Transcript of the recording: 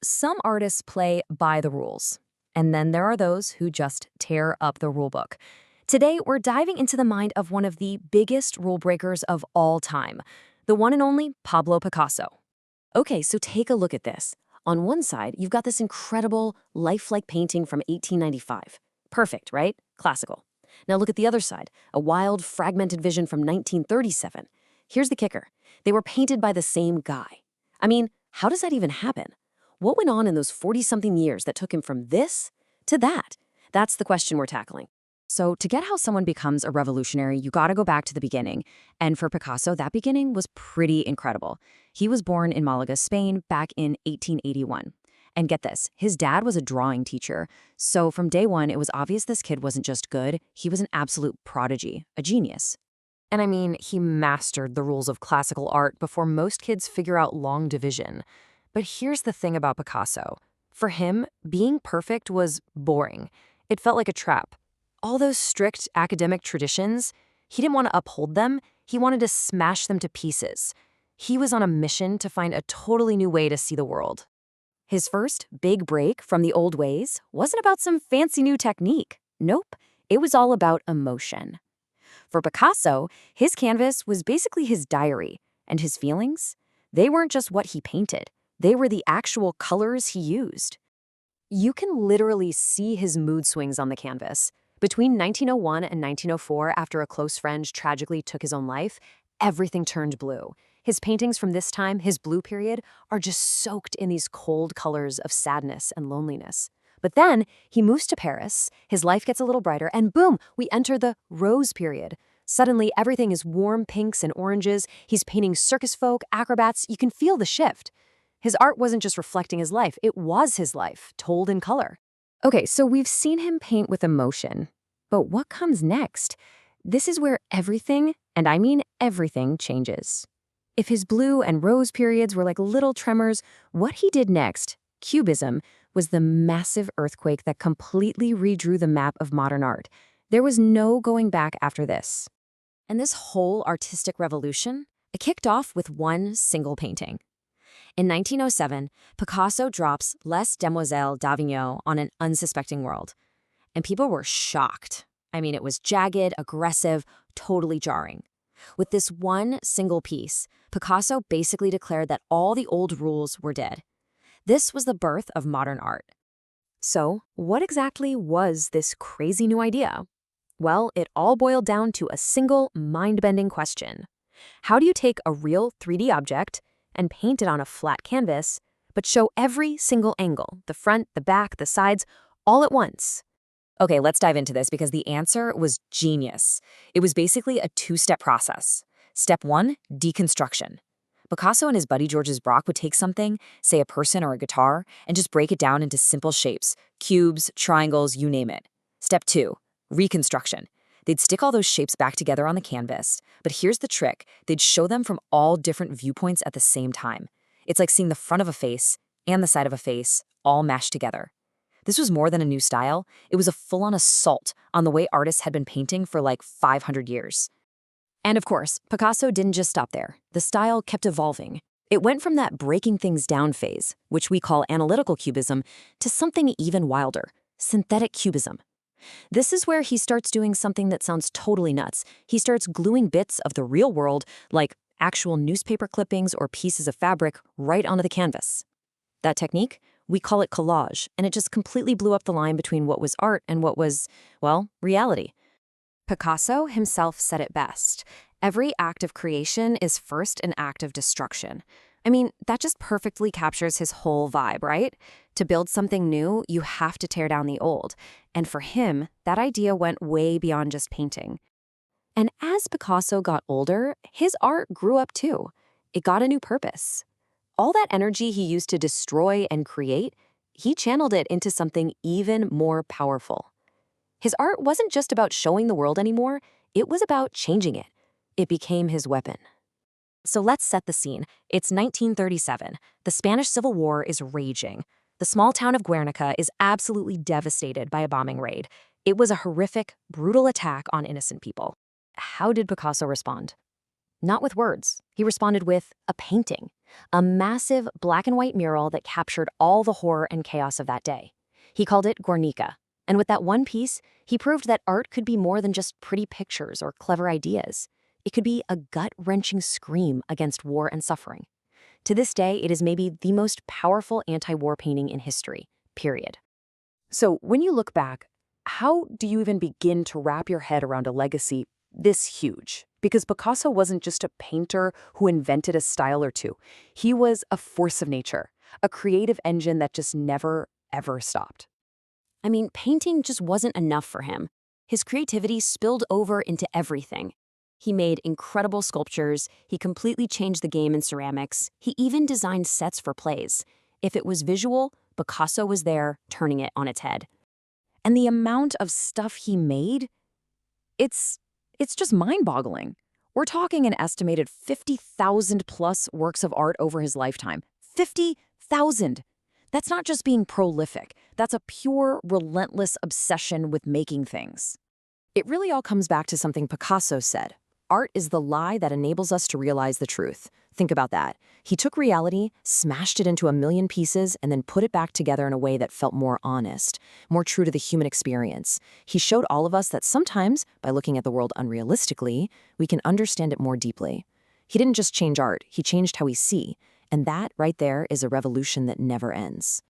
Some artists play by the rules, and then there are those who just tear up the rulebook. Today, we're diving into the mind of one of the biggest rule breakers of all time, the one and only Pablo Picasso. Okay, so take a look at this. On one side, you've got this incredible, lifelike painting from 1895. Perfect, right? Classical. Now look at the other side, a wild, fragmented vision from 1937. Here's the kicker. They were painted by the same guy. I mean, how does that even happen? What went on in those 40-something years that took him from this to that? That's the question we're tackling. So to get how someone becomes a revolutionary, you gotta go back to the beginning. And for Picasso, that beginning was pretty incredible. He was born in Malaga, Spain, back in 1881. And get this, his dad was a drawing teacher. So from day one, it was obvious this kid wasn't just good, he was an absolute prodigy, a genius. And I mean, he mastered the rules of classical art before most kids figure out long division. But here's the thing about Picasso. For him, being perfect was boring. It felt like a trap. All those strict academic traditions, he didn't want to uphold them, he wanted to smash them to pieces. He was on a mission to find a totally new way to see the world. His first big break from the old ways wasn't about some fancy new technique. Nope, it was all about emotion. For Picasso, his canvas was basically his diary, and his feelings, they weren't just what he painted. They were the actual colors he used. You can literally see his mood swings on the canvas. Between 1901 and 1904, after a close friend tragically took his own life, everything turned blue. His paintings from this time, his blue period, are just soaked in these cold colors of sadness and loneliness. But then he moves to Paris, his life gets a little brighter, and boom, we enter the rose period. Suddenly, everything is warm pinks and oranges. He's painting circus folk, acrobats. You can feel the shift. His art wasn't just reflecting his life, it was his life, told in color. Okay, so we've seen him paint with emotion. But what comes next? This is where everything, and I mean everything, changes. If his blue and rose periods were like little tremors, what he did next, Cubism, was the massive earthquake that completely redrew the map of modern art. There was no going back after this. And this whole artistic revolution, it kicked off with one single painting. In 1907, Picasso drops Les Demoiselles d'Avignon on an unsuspecting world. And people were shocked. I mean, it was jagged, aggressive, totally jarring. With this one single piece, Picasso basically declared that all the old rules were dead. This was the birth of modern art. So, what exactly was this crazy new idea? Well, it all boiled down to a single mind-bending question. How do you take a real 3D object and paint it on a flat canvas, but show every single angle, the front, the back, the sides, all at once? Okay, let's dive into this because the answer was genius. It was basically a two-step process. Step one, deconstruction. Picasso and his buddy Georges Braque would take something, say a person or a guitar, and just break it down into simple shapes, cubes, triangles, you name it. Step two, reconstruction. They'd stick all those shapes back together on the canvas, but here's the trick. They'd show them from all different viewpoints at the same time. It's like seeing the front of a face and the side of a face all mashed together. This was more than a new style. It was a full-on assault on the way artists had been painting for like 500 years. And of course, Picasso didn't just stop there. The style kept evolving. It went from that breaking things down phase, which we call analytical cubism, to something even wilder, synthetic cubism. This is where he starts doing something that sounds totally nuts. He starts gluing bits of the real world, like actual newspaper clippings or pieces of fabric, right onto the canvas. That technique? We call it collage, and it just completely blew up the line between what was art and what was, well, reality. Picasso himself said it best. Every act of creation is first an act of destruction. I mean, that just perfectly captures his whole vibe, right? To build something new, you have to tear down the old. And for him, that idea went way beyond just painting. And as Picasso got older, his art grew up too. It got a new purpose. All that energy he used to destroy and create, he channeled it into something even more powerful. His art wasn't just about showing the world anymore, it was about changing it. It became his weapon. So let's set the scene. It's 1937. The Spanish Civil War is raging. The small town of Guernica is absolutely devastated by a bombing raid. It was a horrific, brutal attack on innocent people. How did Picasso respond? Not with words. He responded with a painting, a massive black and white mural that captured all the horror and chaos of that day. He called it Guernica. And with that one piece, he proved that art could be more than just pretty pictures or clever ideas. It could be a gut-wrenching scream against war and suffering. To this day, it is maybe the most powerful anti-war painting in history, period. So when you look back, how do you even begin to wrap your head around a legacy this huge? Because Picasso wasn't just a painter who invented a style or two. He was a force of nature, a creative engine that just never, ever stopped. I mean, painting just wasn't enough for him. His creativity spilled over into everything. He made incredible sculptures, he completely changed the game in ceramics, he even designed sets for plays. If it was visual, Picasso was there, turning it on its head. And the amount of stuff he made, it's just mind-boggling. We're talking an estimated 50,000 plus works of art over his lifetime. 50,000! That's not just being prolific. That's a pure, relentless obsession with making things. It really all comes back to something Picasso said. Art is the lie that enables us to realize the truth. Think about that. He took reality, smashed it into a million pieces, and then put it back together in a way that felt more honest, more true to the human experience. He showed all of us that sometimes, by looking at the world unrealistically, we can understand it more deeply. He didn't just change art, he changed how we see. And that, right there, is a revolution that never ends.